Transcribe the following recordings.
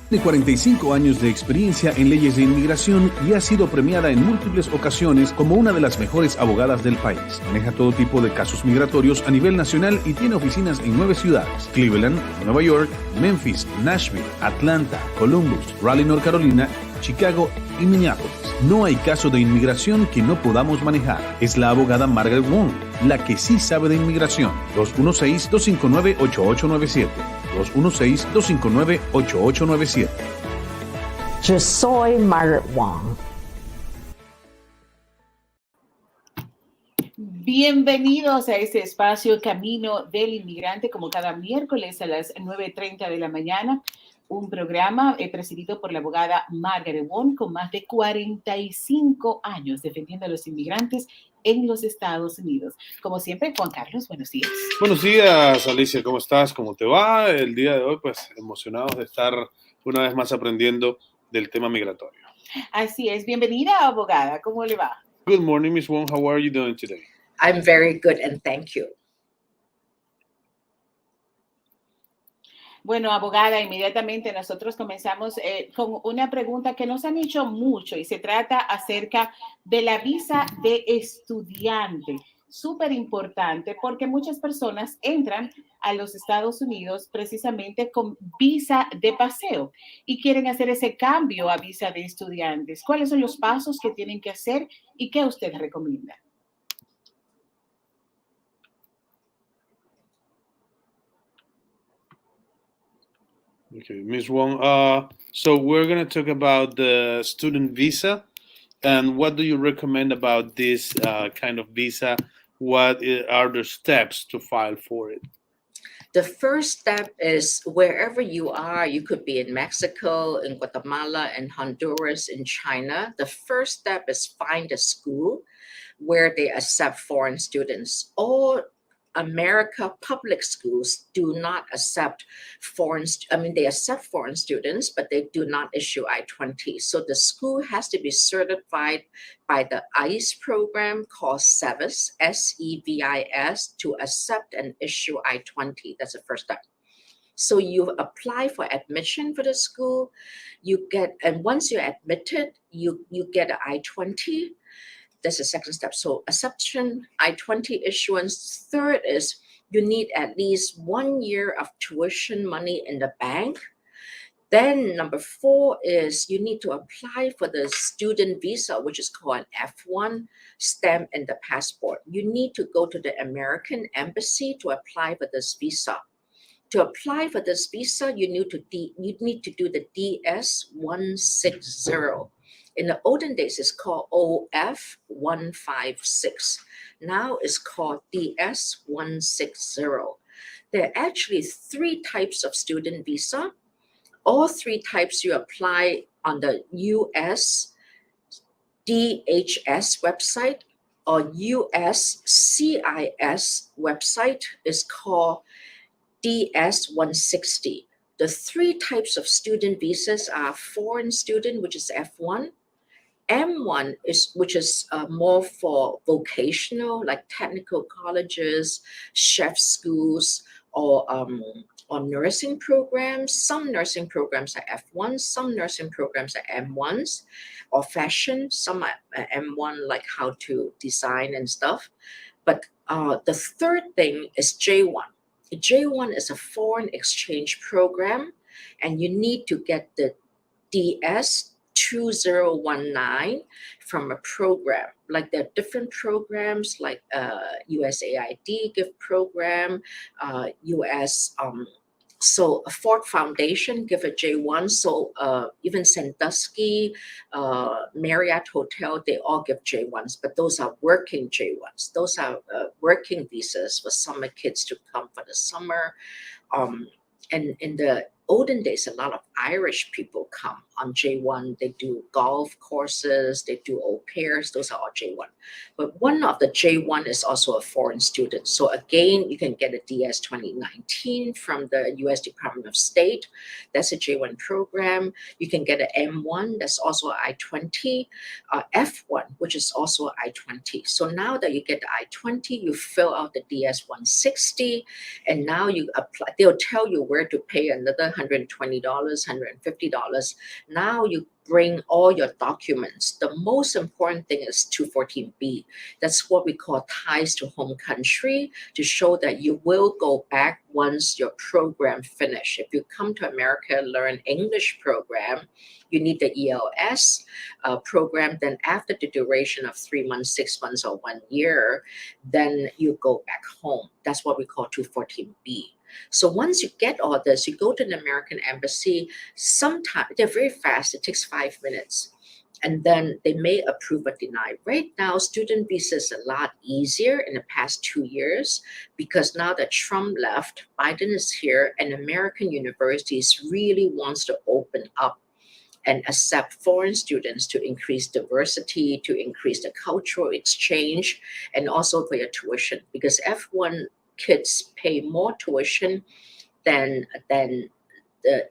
Tiene 45 años de experiencia en leyes de inmigración y ha sido premiada en múltiples ocasiones como una de las mejores abogadas del país. Maneja todo tipo de casos migratorios a nivel nacional y tiene oficinas en 9 ciudades: Cleveland, Nueva York, Memphis, Nashville, Atlanta, Columbus, Raleigh, North Carolina, Chicago y Minneapolis. No hay caso de inmigración que no podamos manejar. Es la abogada Margaret Wong, la que sí sabe de inmigración. 216-259-8897. 216-259-8897. Yo soy Margaret Wong. Bienvenidos a este espacio Camino del Inmigrante, como cada miércoles a las 9:30 de la mañana. Un programa presidido por la abogada Margaret Wong, con más de 45 años defendiendo a los inmigrantes en los Estados Unidos. Como siempre, Juan Carlos, buenos días. Buenos días, Alicia, ¿cómo estás? ¿Cómo te va? El día de hoy, pues, emocionados de estar una vez más aprendiendo del tema migratorio. Así es. Bienvenida, abogada. ¿Cómo le va? Good morning, Miss Wong. How are you doing today? I'm very good and thank you. Bueno, abogada, inmediatamente nosotros comenzamos con una pregunta que nos han hecho mucho y se trata acerca de la visa de estudiante. Súper importante porque muchas personas entran a los Estados Unidos precisamente con visa de paseo y quieren hacer ese cambio a visa de estudiantes. ¿Cuáles son los pasos que tienen que hacer y qué usted recomienda? Okay, Ms. Wong, so we're going to talk about the student visa, and what do you recommend about this kind of visa? What are the steps to file for it? The first step is wherever you are, you could be in Mexico, in Guatemala, in Honduras, in China. The first step is find a school where they accept foreign students. All America public schools do not accept they accept foreign students, but they do not issue I-20. So the school has to be certified by the ICE program called SEVIS, S-E-V-I-S, to accept and issue I-20. That's the first step. So you apply for admission for the school, and once you're admitted, you get an I-20. That's the second step. So acceptance, I-20 issuance. Third is you need at least 1 year of tuition money in the bank. Then number 4 is you need to apply for the student visa, which is called an F1 stamp in the passport. You need to go to the American embassy to apply for this visa. To apply for this visa, you need to do the DS-160. In the olden days, it's called OF-156. Now it's called DS-160. There are actually 3 types of student visa. All 3 types you apply on the US DHS website or US CIS website is called DS-160. The 3 types of student visas are foreign student, which is F1, M1 which is more for vocational, like technical colleges, chef schools, or nursing programs. Some nursing programs are F1, some nursing programs are M1s, or fashion. Some are M1, like how to design and stuff. But the third thing is J1. J1 is a foreign exchange program, and you need to get the DS-2019 from a program. Like there are different programs like USAID gift program, US so Ford Foundation give a J1. So even Sandusky, Marriott Hotel, they all give J1s, but those are working J1s. Those are working visas for summer kids to come for the summer. And in the olden days, a lot of Irish people come on J1. They do golf courses, they do au pairs, those are all J1. But one of the J1 is also a foreign student. So again, you can get a DS 2019 from the US Department of State. That's a J1 program. You can get an M1, that's also I-20, F1, which is also I-20. So now that you get the I-20, you fill out the DS 160, and now you apply. They'll tell you where to pay another $120, $150. Now you bring all your documents. The most important thing is 214B. That's what we call ties to home country, to show that you will go back once your program finish. If you come to America and learn English program, you need the ELS program. Then after the duration of 3 months, 6 months, or 1 year, then you go back home. That's what we call 214B. So once you get all this, you go to the American embassy. Sometimes they're very fast. It takes 5 minutes. And then they may approve or deny. Right now, student visa is a lot easier in the past 2 years, because now that Trump left, Biden is here, and American universities really wants to open up and accept foreign students to increase diversity, to increase the cultural exchange, and also for your tuition, because F1 kids pay more tuition than the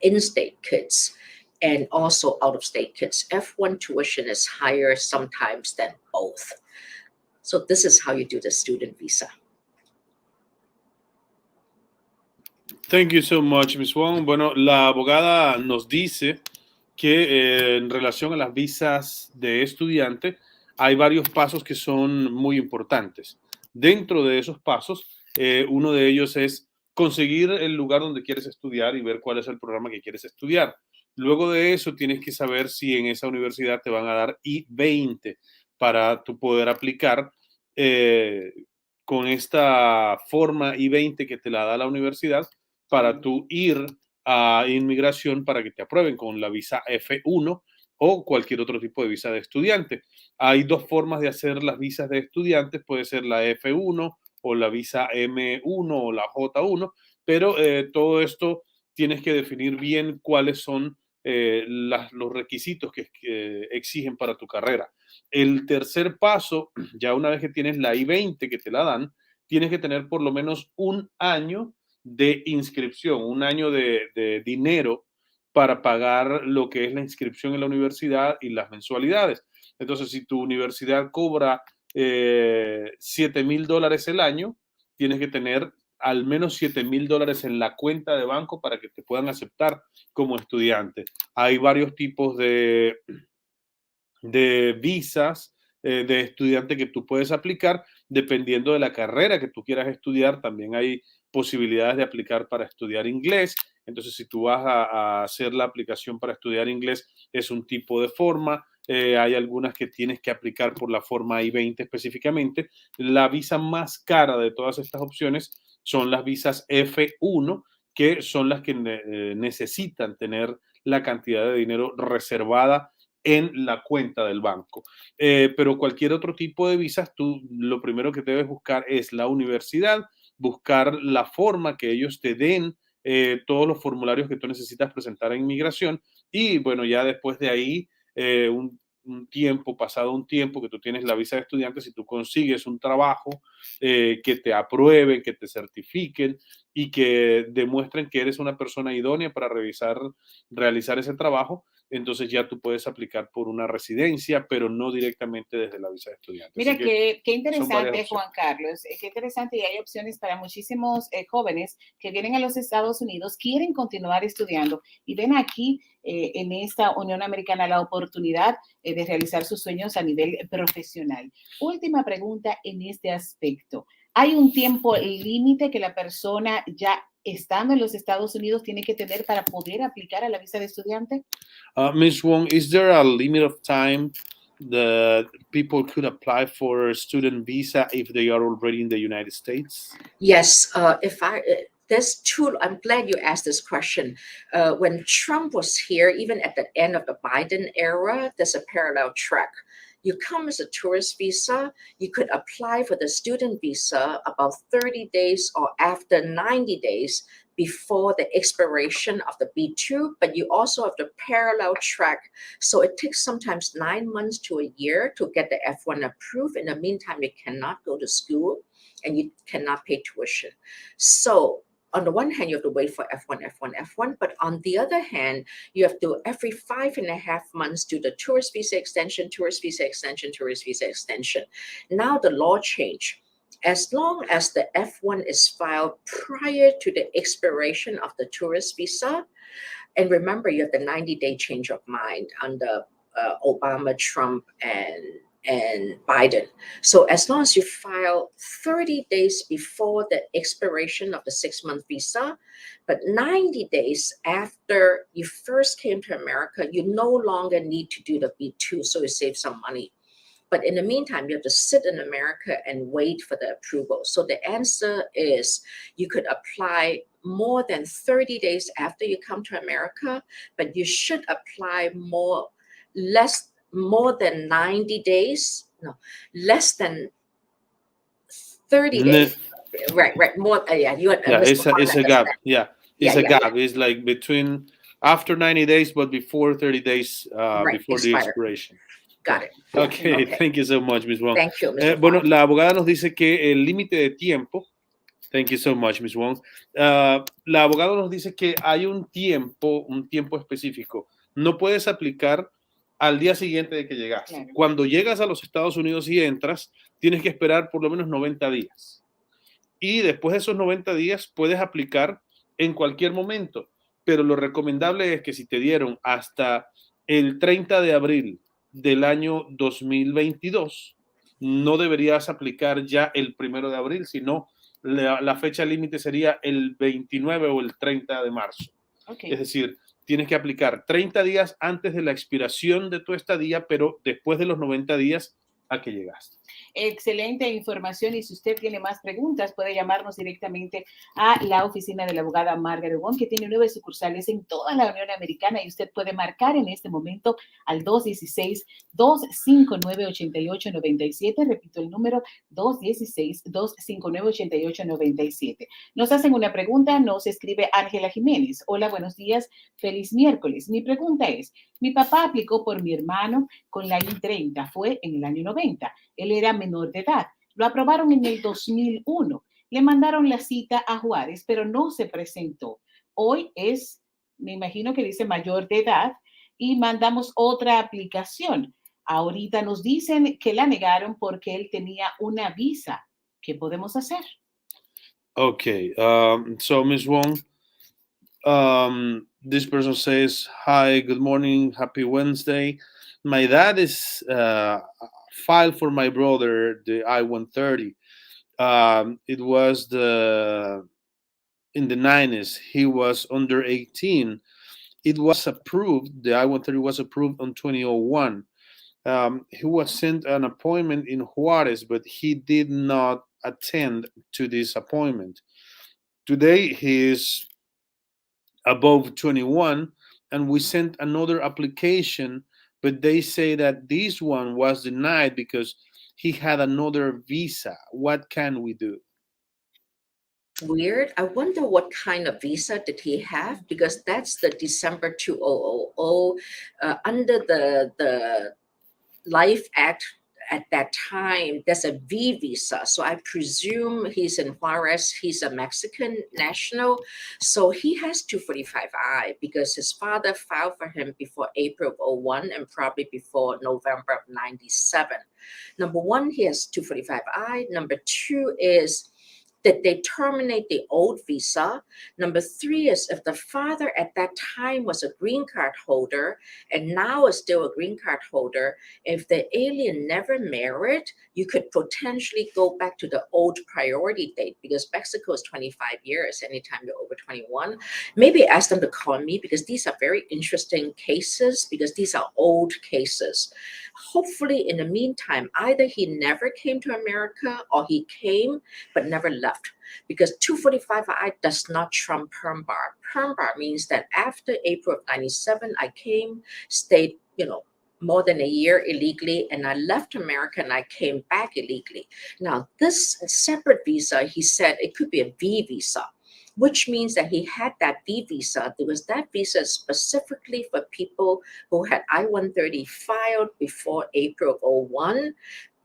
in-state kids and also out-of-state kids. F1 tuition is higher sometimes than both. So this is how you do the student visa. Thank you so much, Ms. Wong. Bueno, la abogada nos dice que en relación a las visas de estudiante hay varios pasos que son muy importantes. Dentro de esos pasos, uno de ellos es conseguir el lugar donde quieres estudiar y ver cuál es el programa que quieres estudiar. Luego de eso, tienes que saber si en esa universidad te van a dar I-20 para tú poder aplicar con esta forma I-20 que te la da la universidad para tú ir a inmigración para que te aprueben con la visa F1 o cualquier otro tipo de visa de estudiante. Hay dos formas de hacer las visas de estudiantes, puede ser la F1 o la visa M1 o la J1, pero todo esto tienes que definir bien cuáles son los requisitos que exigen para tu carrera. El tercer paso, ya una vez que tienes la I-20 que te la dan, tienes que tener por lo menos 1 año de inscripción, 1 año de dinero para pagar lo que es la inscripción en la universidad y las mensualidades. Entonces, si tu universidad cobra $7,000 el año, tienes que tener al menos $7,000 en la cuenta de banco para que te puedan aceptar como estudiante. Hay varios tipos de visas de estudiante que tú puedes aplicar dependiendo de la carrera que tú quieras estudiar. También hay posibilidades de aplicar para estudiar inglés. Entonces, si tú vas a hacer la aplicación para estudiar inglés, es un tipo de forma. Hay algunas que tienes que aplicar por la forma I-20 específicamente. La visa más cara de todas estas opciones son las visas F1, que son las que necesitan tener la cantidad de dinero reservada en la cuenta del banco. Pero cualquier otro tipo de visas, tú lo primero que debes buscar es la universidad, buscar la forma que ellos te den, todos los formularios que tú necesitas presentar a inmigración, y bueno, ya después de ahí, pasado un tiempo que tú tienes la visa de estudiante, si tú consigues un trabajo que te aprueben, que te certifiquen y que demuestren que eres una persona idónea para realizar ese trabajo, entonces ya tú puedes aplicar por una residencia, pero no directamente desde la visa de estudiante. Mira, qué interesante, Juan Carlos, qué interesante, y hay opciones para muchísimos jóvenes que vienen a los Estados Unidos, quieren continuar estudiando y ven aquí en esta Unión Americana la oportunidad de realizar sus sueños a nivel profesional. Última pregunta en este aspecto. ¿Hay un tiempo límite que la persona ya estando en los Estados Unidos tiene que tener para poder aplicar a la visa de estudiante? Ms. Wong, is there a limit of time that people could apply for a student visa if they are already in the United States? Yes, there's two. I'm glad you asked this question. When Trump was here, even at the end of the Biden era, there's a parallel track. You come as a tourist visa, you could apply for the student visa about 30 days or after 90 days before the expiration of the B2, but you also have the parallel track. So it takes sometimes 9 months to a year to get the F1 approved. In the meantime, you cannot go to school and you cannot pay tuition. So on the one hand, you have to wait for F1, but on the other hand, you have to every 5.5 months do the tourist visa extension. Now the law changed. As long as the F1 is filed prior to the expiration of the tourist visa, and remember, you have the 90-day change of mind under Obama, Trump, and Biden. So as long as you file 30 days before the expiration of the 6-month visa, but 90 days after you first came to America, you no longer need to do the B2, so you save some money. But in the meantime, you have to sit in America and wait for the approval. So the answer is you could apply more than 30 days after you come to America, but you should apply more than 90 days, no, less than 30 days. Right, more, yeah, you Yeah, it's a gap. Yeah, it's a gap. It's like between after 90 days, but before 30 days before the expiration. Got it. Okay, thank you so much, Ms. Wong. Thank you, Mr. Bueno, Wong. la abogada nos dice que el límite de tiempo, thank you so much, Ms. Wong. La abogada nos dice que hay un tiempo específico. No puedes aplicar al día siguiente de que llegaste. Claro. Cuando llegas a los Estados Unidos y entras, tienes que esperar por lo menos 90 días. Y después de esos 90 días puedes aplicar en cualquier momento. Pero lo recomendable es que si te dieron hasta el 30 de abril del año 2022, no deberías aplicar ya el 1 de abril, sino la fecha límite sería el 29 o el 30 de marzo. Okay. Es decir, tienes que aplicar 30 días antes de la expiración de tu estadía, pero después de los 90 días a que llegaste. Excelente información, y si usted tiene más preguntas puede llamarnos directamente a la oficina de la abogada Margaret W, que tiene 9 sucursales en toda la Unión Americana, y usted puede marcar en este momento al 216-259-8897, repito el número 216-259-8897. Nos hacen una pregunta, nos escribe Ángela Jiménez. Hola, buenos días, feliz miércoles. Mi pregunta es, mi papá aplicó por mi hermano con la I-30, fue en el año 90. Él era menor de edad. Lo aprobaron en el 2001. Le mandaron la cita a Juárez, pero no se presentó. Hoy es, me imagino que dice mayor de edad, y mandamos otra aplicación. Ahorita nos dicen que la negaron porque él tenía una visa. ¿Qué podemos hacer? Okay, so Ms. Wong, this person says, hi, good morning, happy Wednesday. My dad is filed for my brother the I-130. It was in the 90s. He was under 18. It was approved. The I-130 was approved on 2001. He was sent an appointment in Juarez, but he did not attend to this appointment. Today he is above 21, and we sent another application, but they say that this one was denied because he had another visa. What can we do? Weird. I wonder what kind of visa did he have, because that's the December 2000 under the Life Act. At that time, there's a V visa. So I presume he's in Juarez. He's a Mexican national. So he has 245I because his father filed for him before April of 2001 and probably before November of 97. Number one, he has 245I. Number two is, did they terminate the old visa? Number three is, if the father at that time was a green card holder and now is still a green card holder, if the alien never married, you could potentially go back to the old priority date, because Mexico is 25 years anytime you're over 21. Maybe ask them to call me, because these are very interesting cases, because these are old cases. Hopefully, in the meantime, either he never came to America or he came but never left. Because 245I does not trump perm bar. Perm bar means that after April of 97, I came, stayed, more than a year illegally, and I left America and I came back illegally. Now, this separate visa, he said it could be a V visa, which means that he had that V visa because that visa is specifically for people who had I-130 filed before April of 2001.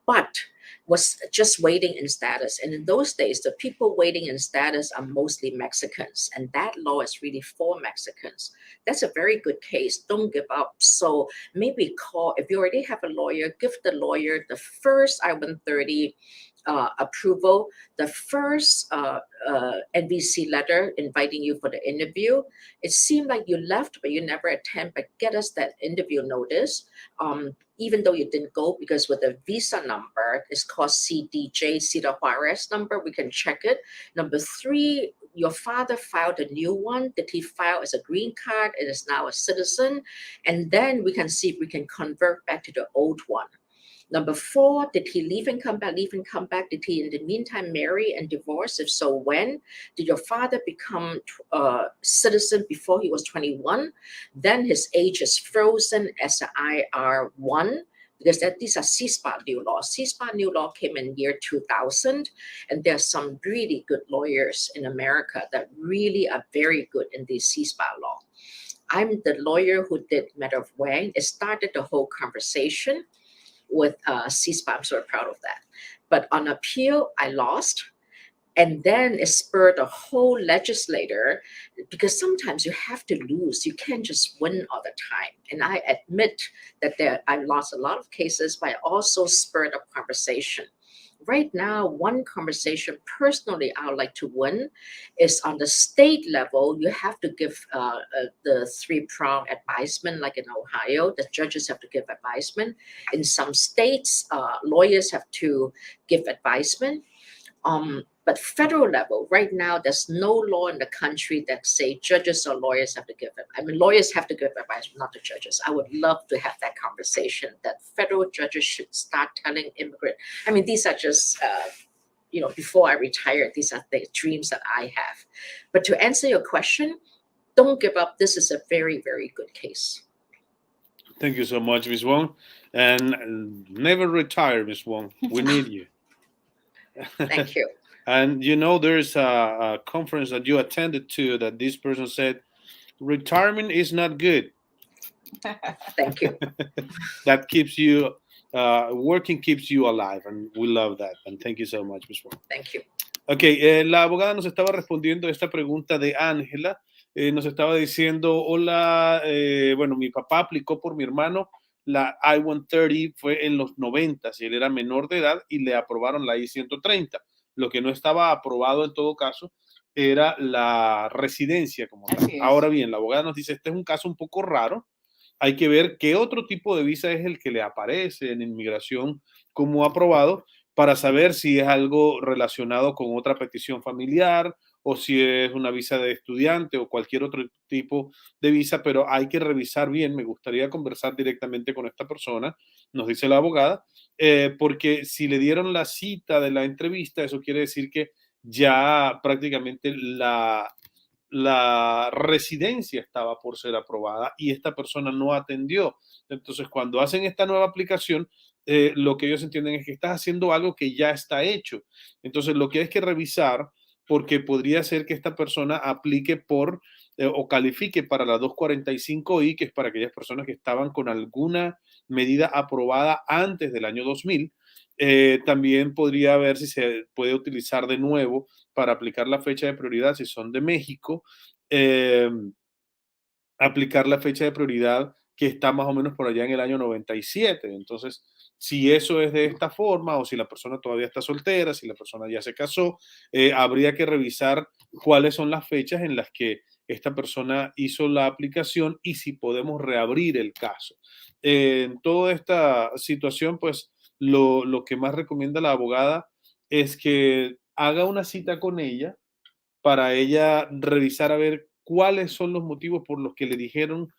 But was just waiting in status. And in those days, the people waiting in status are mostly Mexicans. And that law is really for Mexicans. That's a very good case. Don't give up. So maybe call, if you already have a lawyer, give the lawyer the first I-130 approval, the first NVC letter inviting you for the interview. It seemed like you left, but you never attend, but get us that interview notice. Even though you didn't go, because with the visa number, it's called CDJ, Cita Juarez number, we can check it. Number 3, your father filed a new one. Did he file as a green card? It is now a citizen. And then we can see if we can convert back to the old one. Number 4, did he leave and come back, leave and come back? Did he in the meantime marry and divorce? If so, when? Did your father become a citizen before he was 21? Then his age is frozen as an IR1, because these are CSPA new law. CSPA new law came in year 2000, and there's some really good lawyers in America that really are very good in the CSPA law. I'm the lawyer who did matter of Wang. It started the whole conversation with CSPA. I'm sort of proud of that. But on appeal, I lost. And then it spurred a whole legislator, because sometimes you have to lose. You can't just win all the time. And I admit that I lost a lot of cases, but I also spurred a conversation. Right now, one conversation personally I would like to win is on the state level. You have to give the 3-prong advisement, like in Ohio, the judges have to give advisement. In some states, lawyers have to give advisement. But federal level, right now, there's no law in the country that say judges or lawyers have to give it. I mean, lawyers have to give advice, not the judges. I would love to have that conversation that federal judges should start telling immigrants. I mean, these are just, before I retire, these are the dreams that I have. But to answer your question, don't give up. This is a very, very good case. Thank you so much, Ms. Wong. And never retire, Ms. Wong. We need you. Thank you. And there's a conference that you attended to that this person said, retirement is not good. Thank you. That keeps you, working keeps you alive. And we love that. And thank you so much, Ms. Wong. Thank you. Ok, la abogada nos estaba respondiendo a esta pregunta de Ángela. Nos estaba diciendo, hola, bueno, mi papá aplicó por mi hermano la I-130, fue en los 90, si él era menor de edad, y le aprobaron la I-130. Lo que no estaba aprobado en todo caso era la residencia como tal. Ahora bien, la abogada nos dice, este es un caso un poco raro. Hay que ver qué otro tipo de visa es el que le aparece en inmigración como aprobado para saber si es algo relacionado con otra petición familiar o si es una visa de estudiante o cualquier otro tipo de visa, pero hay que revisar bien. Me gustaría conversar directamente con esta persona, nos dice la abogada, porque si le dieron la cita de la entrevista, eso quiere decir que ya prácticamente la residencia estaba por ser aprobada y esta persona no atendió. Entonces, cuando hacen esta nueva aplicación, lo que ellos entienden es que estás haciendo algo que ya está hecho. Entonces, lo que hay que revisar, porque podría ser que esta persona aplique por o califique para la 245I, que es para aquellas personas que estaban con alguna medida aprobada antes del año 2000. También podría ver si se puede utilizar de nuevo para aplicar la fecha de prioridad si son de México, aplicar la fecha de prioridad que está más o menos por allá en el año 97. Entonces, si eso es de esta forma o si la persona todavía está soltera, si la persona ya se casó, habría que revisar cuáles son las fechas en las que esta persona hizo la aplicación y si podemos reabrir el caso. En toda esta situación, pues, lo que más recomienda la abogada es que haga una cita con ella para ella revisar a ver cuáles son los motivos por los que le dijeron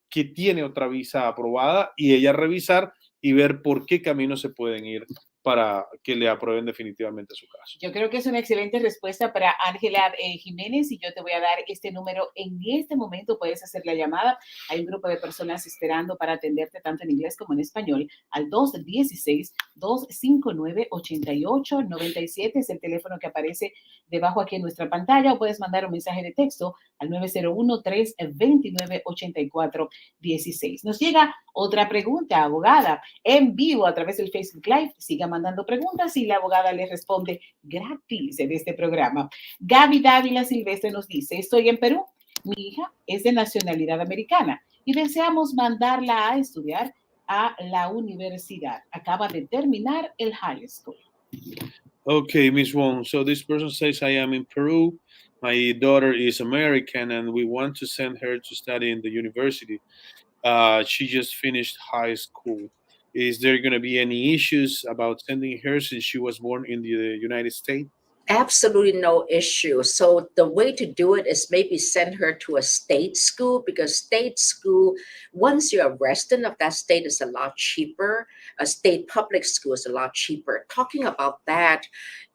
que tiene otra visa aprobada y ella revisar y ver por qué camino se pueden ir para que le aprueben definitivamente su caso. Yo creo que es una excelente respuesta para Ángela Jiménez y yo te voy a dar este número en este momento. Puedes hacer la llamada. Hay un grupo de personas esperando para atenderte tanto en inglés como en español al 216-259-8897. Es el teléfono que aparece debajo aquí en nuestra pantalla o puedes mandar un mensaje de texto al 901-329-8416. Nos llega otra pregunta, abogada, en vivo a través del Facebook Live. Siga mandando preguntas y la abogada les responde gratis en este programa. Gaby Dávila Silvestre nos dice, estoy en Perú, mi hija es de nacionalidad americana y deseamos mandarla a estudiar a la universidad. Acaba de terminar el high school. Okay, Miss Wong. So this person says, I am in Peru. My daughter is American, and we want to send her to study in the university. She just finished high school. Is there going to be any issues about sending her since she was born in the United States? Absolutely no issue. So the way to do it is maybe send her to a state school, because state school, once you're a resident of that state, is a lot cheaper. A state public school is a lot cheaper. Talking about that,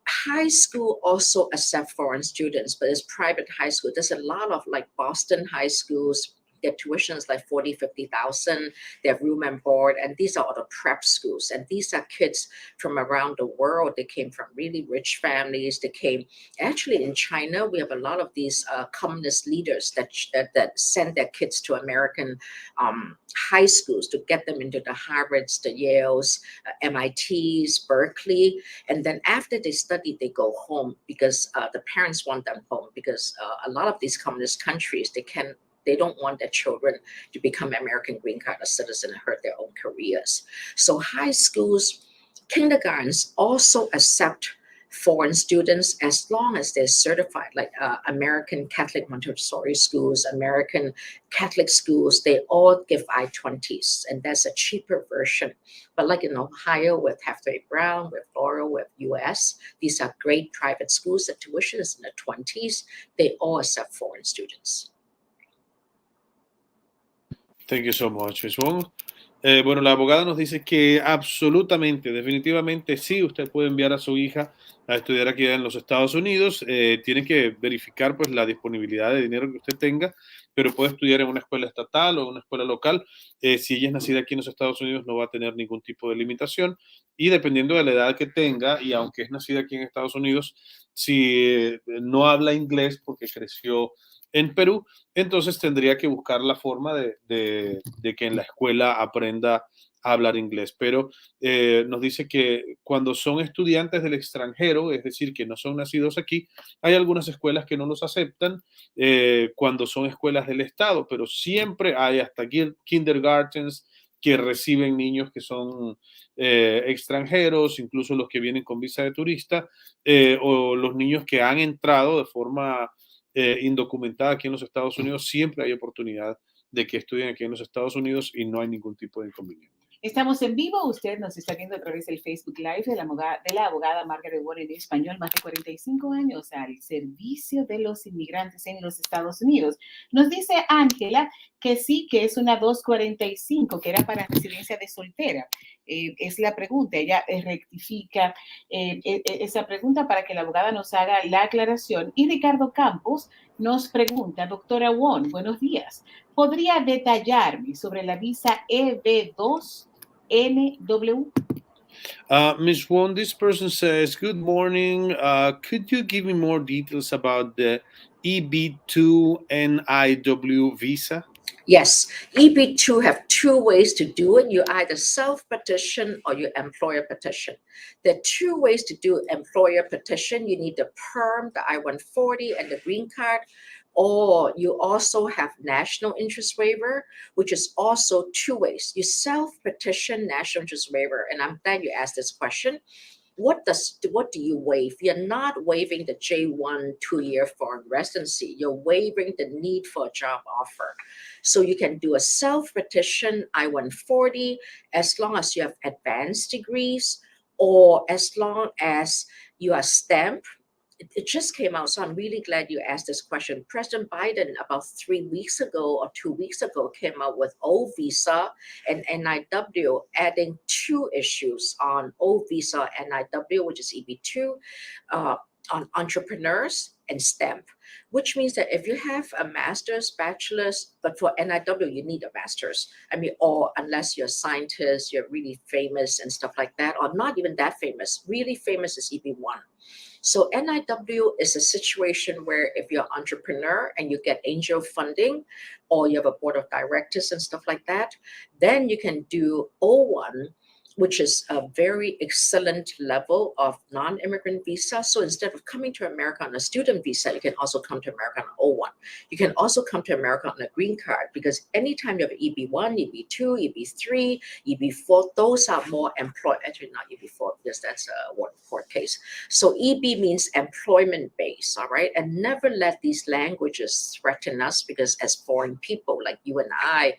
high school also accept foreign students, but it's private high school. There's a lot of like Boston high schools. Their tuition is like 40, 50,000. They have room and board, and these are all the prep schools. And these are kids from around the world. They came from really rich families. They came, actually in China, we have a lot of these communist leaders that send their kids to American high schools to get them into the Harvards, the Yales, MITs, Berkeley. And then after they study, they go home because the parents want them home, because a lot of these communist countries, they don't want their children to become American green card or citizen and hurt their own careers. So high schools, kindergartens also accept foreign students as long as they're certified, like American Catholic Montessori schools, American Catholic schools, they all give I-20s, and that's a cheaper version. But like in Ohio with Hathaway Brown, with Laurel, with US, these are great private schools. The tuition is in the 20s. They all accept foreign students. Thank you so much, Ms. Wong. Bueno, la abogada nos dice que absolutamente, definitivamente sí, usted puede enviar a su hija a estudiar aquí en los Estados Unidos. Tiene que verificar pues la disponibilidad de dinero que usted tenga, pero puede estudiar en una escuela estatal o en una escuela local. Si ella es nacida aquí en los Estados Unidos, no va a tener ningún tipo de limitación. Y dependiendo de la edad que tenga, y aunque es nacida aquí en Estados Unidos, si no habla inglés porque creció en Perú, entonces tendría que buscar la forma de que en la escuela aprenda a hablar inglés. Pero nos dice que cuando son estudiantes del extranjero, es decir, que no son nacidos aquí, hay algunas escuelas que no los aceptan cuando son escuelas del Estado, pero siempre hay hasta kindergartens que reciben niños que son extranjeros, incluso los que vienen con visa de turista, o los niños que han entrado de forma indocumentada aquí en los Estados Unidos. Siempre hay oportunidad de que estudien aquí en los Estados Unidos y no hay ningún tipo de inconveniente. Estamos en vivo, usted nos está viendo a través del Facebook Live de la abogada Margaret W en español, más de 45 años al servicio de los inmigrantes en los Estados Unidos. Nos dice Ángela que sí, que es una 245, que era para residencia de soltera. Es la pregunta, ella rectifica esa pregunta para que la abogada nos haga la aclaración. Y Ricardo Campos nos pregunta, doctora Wong, buenos días, ¿podría detallarme sobre la visa EB2? NW. Ms. Wong, this person says, good morning. Could you give me more details about the EB2 NIW visa? Yes, EB2 have two ways to do it. You either self-petition or you employer petition. There are two ways to do employer petition. You need the PERM, the I-140, and the green card. Or you also have national interest waiver, which is also two ways. You self-petition national interest waiver, and I'm glad you asked this question. What do you waive? You're not waiving the J1 2-year foreign residency. You're waiving the need for a job offer. So you can do a self-petition I-140 as long as you have advanced degrees, or as long as you are stamped. It just came out, so I'm really glad you asked this question. President Biden, about 3 weeks ago or 2 weeks ago, came out with O visa and NIW, adding two issues on O visa and NIW, which is EB2, on entrepreneurs and STEM, which means that if you have a master's, bachelor's, but for NIW, you need a master's. I mean, or unless you're a scientist, you're really famous and stuff like that, or not even that famous. Really famous is EB1. So NIW is a situation where if you're an entrepreneur and you get angel funding, or you have a board of directors and stuff like that, then you can do O1 which is a very excellent level of non-immigrant visa. So instead of coming to America on a student visa, you can also come to America on an O1. You can also come to America on a green card, because anytime you have EB1, EB2, EB3, EB4, those are more employed. Actually, not EB4, because that's a one court case. So EB means employment base, all right? And never let these languages threaten us, because as foreign people like you and I,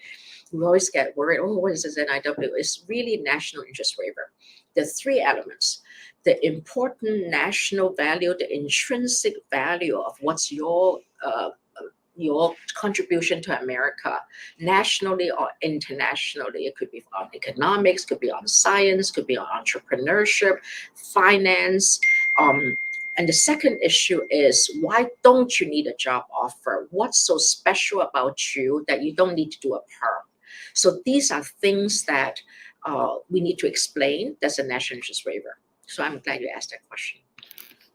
we always get worried, oh, what is this NIW? It's really national interest waiver. The three elements: the important national value, the intrinsic value of what's your contribution to America, nationally or internationally. It could be on economics, could be on science, could be on entrepreneurship, finance. And the second issue is, why don't you need a job offer? What's so special about you that you don't need to do a perm? So these are things that we need to explain. That's a national interest waiver. So I'm glad you asked that question.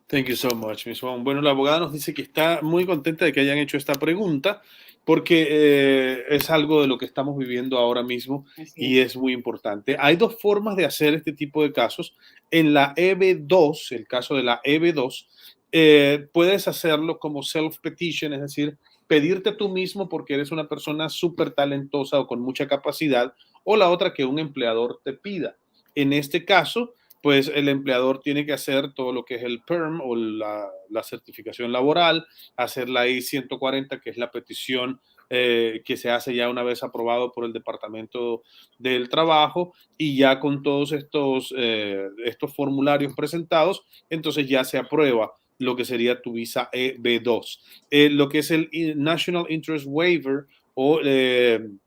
Thank you so much, Ms. Wong. Bueno, la abogada nos dice que está muy contenta de que hayan hecho esta pregunta, porque es algo de lo que estamos viviendo ahora mismo y es muy importante. Hay dos formas de hacer este tipo de casos. En la EB2, el caso de la EB2, puedes hacerlo como self-petition, es decir, pedirte tú mismo porque eres una persona súper talentosa o con mucha capacidad, o la otra, que un empleador te pida. En este caso, pues el empleador tiene que hacer todo lo que es el PERM o la certificación laboral, hacer la I-140, que es la petición que se hace ya una vez aprobado por el Departamento del Trabajo, y ya con todos estos formularios presentados, entonces ya se aprueba lo que sería tu visa EB2. Lo que es el National Interest Waiver o el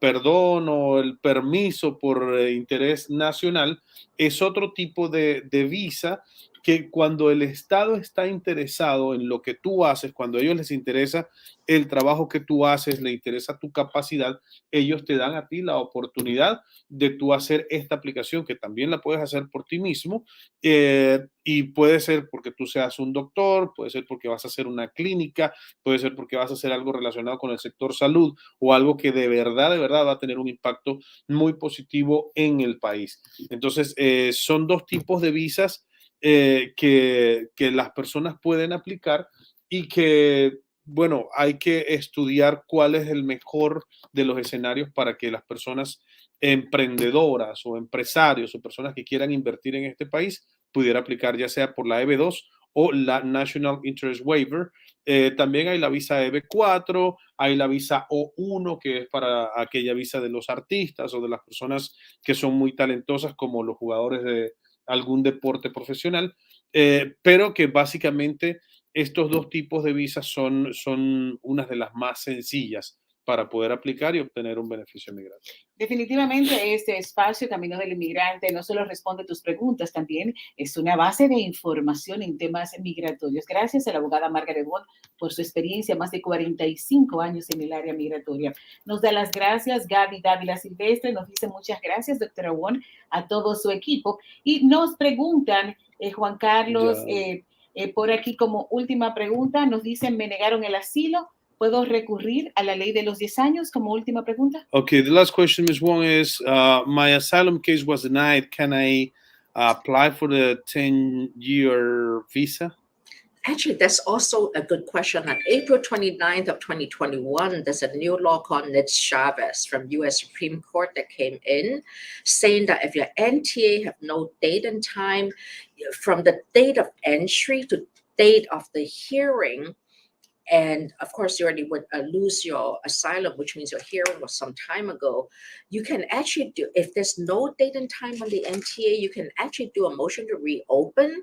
perdón o el permiso por interés nacional es otro tipo de visa que, cuando el Estado está interesado en lo que tú haces, cuando a ellos les interesa el trabajo que tú haces, les interesa tu capacidad, ellos te dan a ti la oportunidad de tú hacer esta aplicación, que también la puedes hacer por ti mismo, y puede ser porque tú seas un doctor, puede ser porque vas a hacer una clínica, puede ser porque vas a hacer algo relacionado con el sector salud, o algo que de verdad va a tener un impacto muy positivo en el país. Entonces, son dos tipos de visas que las personas pueden aplicar, y que, bueno, hay que estudiar cuál es el mejor de los escenarios para que las personas emprendedoras o empresarios o personas que quieran invertir en este país pudiera aplicar, ya sea por la EB2 o la National Interest Waiver. También hay la visa EB4, hay la visa O1, que es para aquella visa de los artistas o de las personas que son muy talentosas, como los jugadores de algún deporte profesional, pero que básicamente estos dos tipos de visas son unas de las más sencillas para poder aplicar y obtener un beneficio migratorio. Definitivamente este espacio Camino del Inmigrante no solo responde tus preguntas, también es una base de información en temas migratorios. Gracias a la abogada Margaret W por su experiencia, más de 45 años en el área migratoria. Nos da las gracias Gaby Dávila Silvestre, nos dice muchas gracias, doctora Wong, a todo su equipo. Y nos preguntan, Juan Carlos, por aquí como última pregunta, nos dicen, me negaron el asilo. ¿Puedo recurrir a la ley de los 10 años como última pregunta? Okay, the last question, Ms. Wong, is my asylum case was denied. Can I apply for the 10-year visa? Actually, that's also a good question. On April 29th of 2021, there's a new law called Chavez from U.S. Supreme Court that came in, saying that if your NTA have no date and time, from the date of entry to date of the hearing, and of course, you already would lose your asylum, which means your hearing was some time ago. You can actually do, if there's no date and time on the NTA, you can actually do a motion to reopen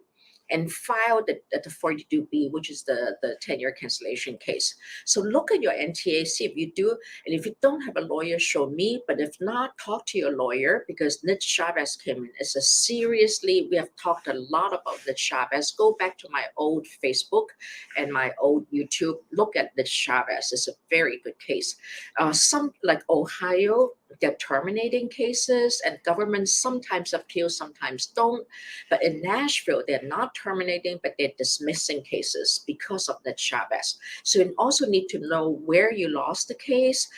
and file the 42B, which is the 10-year cancellation case. So look at your NTA, see if you do, and if you don't have a lawyer, show me, but if not, talk to your lawyer, because Chavez came in. It's a seriously, we have talked a lot about Chavez. Go back to my old Facebook and my old YouTube, look at Chavez. It's a very good case. Some, like Ohio, they're terminating cases, and governments sometimes appeal, sometimes don't. But in Nashville, they're not terminating, but they're dismissing cases because of Chavez. So you also need to know where you lost the case.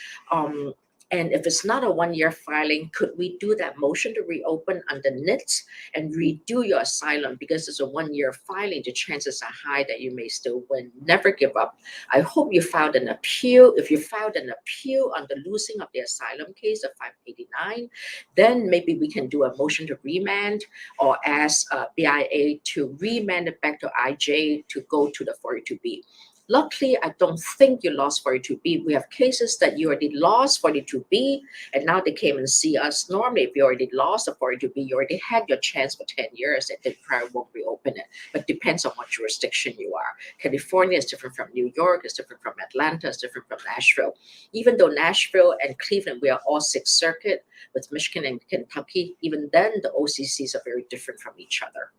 And if it's not a 1-year filing, could we do that motion to reopen under NITS and redo your asylum? Because it's a 1-year filing, the chances are high that you may still win. Never give up. I hope you filed an appeal. If you filed an appeal on the losing of the asylum case of 589, then maybe we can do a motion to remand or ask BIA to remand it back to IJ to go to the 42B. Luckily, I don't think you lost 42B. We have cases that you already lost 42B, and now they came and see us. Normally, if you already lost a 42B, you already had your chance for 10 years, and they probably won't reopen it. But depends on what jurisdiction you are. California is different from New York, it's different from Atlanta, it's different from Nashville. Even though Nashville and Cleveland, we are all Sixth Circuit, with Michigan and Kentucky, even then, the OCCs are very different from each other.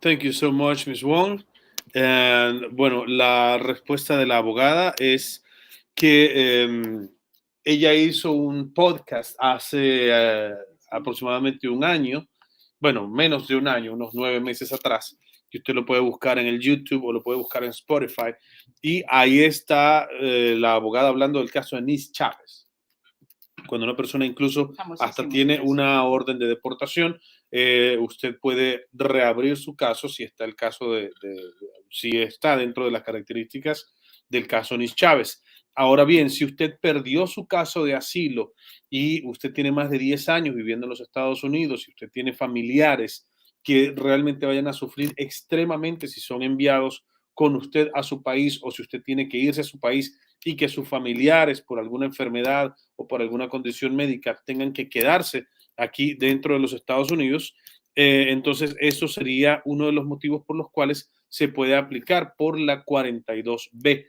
Thank you so much, Ms. Wong. And, bueno, la respuesta de la abogada es que ella hizo un podcast hace aproximadamente un año, bueno, menos de un año, unos 9 meses atrás, que usted lo puede buscar en el YouTube o lo puede buscar en Spotify. Y ahí está la abogada hablando del caso de Nis Chávez. Cuando una persona incluso hasta tiene una orden de deportación, usted puede reabrir su caso si está el caso si está dentro de las características del caso Nis Chávez. Ahora bien, si usted perdió su caso de asilo y usted tiene más de 10 años viviendo en los Estados Unidos, si usted tiene familiares que realmente vayan a sufrir extremadamente si son enviados con usted a su país, o si usted tiene que irse a su país y que sus familiares por alguna enfermedad o por alguna condición médica tengan que quedarse aquí dentro de los Estados Unidos, entonces eso sería uno de los motivos por los cuales se puede aplicar por la 42B.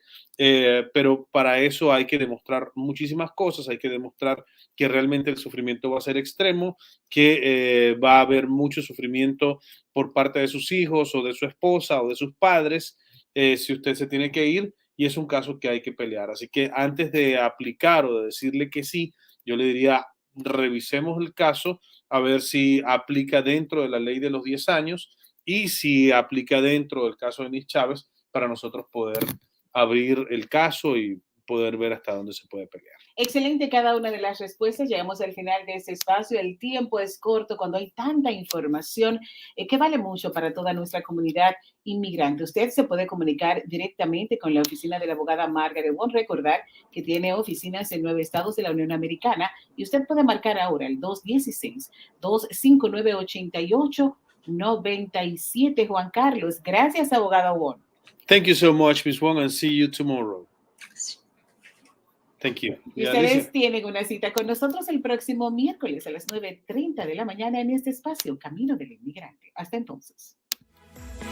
Pero para eso hay que demostrar muchísimas cosas, hay que demostrar que realmente el sufrimiento va a ser extremo, que va a haber mucho sufrimiento por parte de sus hijos o de su esposa o de sus padres, si usted se tiene que ir, y es un caso que hay que pelear. Así que antes de aplicar o de decirle que sí, yo le diría, revisemos el caso a ver si aplica dentro de la ley de los 10 años y si aplica dentro del caso de Nis Chávez, para nosotros poder abrir el caso y poder ver hasta dónde se puede pelear. Excelente cada una de las respuestas. Llegamos al final de este espacio. El tiempo es corto cuando hay tanta información que vale mucho para toda nuestra comunidad inmigrante. Usted se puede comunicar directamente con la oficina de la abogada Margaret W. Recordar que tiene oficinas en 9 estados de la Unión Americana, y usted puede marcar ahora el 216-259-8897. Juan Carlos, gracias, abogada Wong. Thank you so much, Ms. Wong, and see you tomorrow. Thank you. Y ustedes tienen una cita con nosotros el próximo miércoles a las 9:30 de la mañana en este espacio, Camino del Inmigrante. Hasta entonces.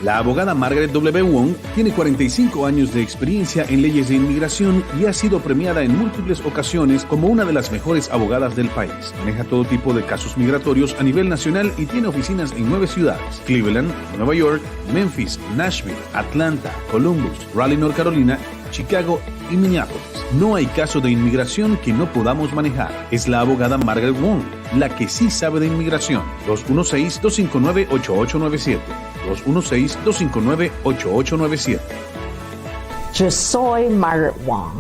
La abogada Margaret W. Wong tiene 45 años de experiencia en leyes de inmigración y ha sido premiada en múltiples ocasiones como una de las mejores abogadas del país. Maneja todo tipo de casos migratorios a nivel nacional y tiene oficinas en 9 ciudades: Cleveland, Nueva York, Memphis, Nashville, Atlanta, Columbus, Raleigh, North Carolina, Chicago y Minneapolis. No hay caso de inmigración que no podamos manejar. Es la abogada Margaret Wong, la que sí sabe de inmigración. 216-259-8897. 216-259-8897. Yo soy Margaret Wong.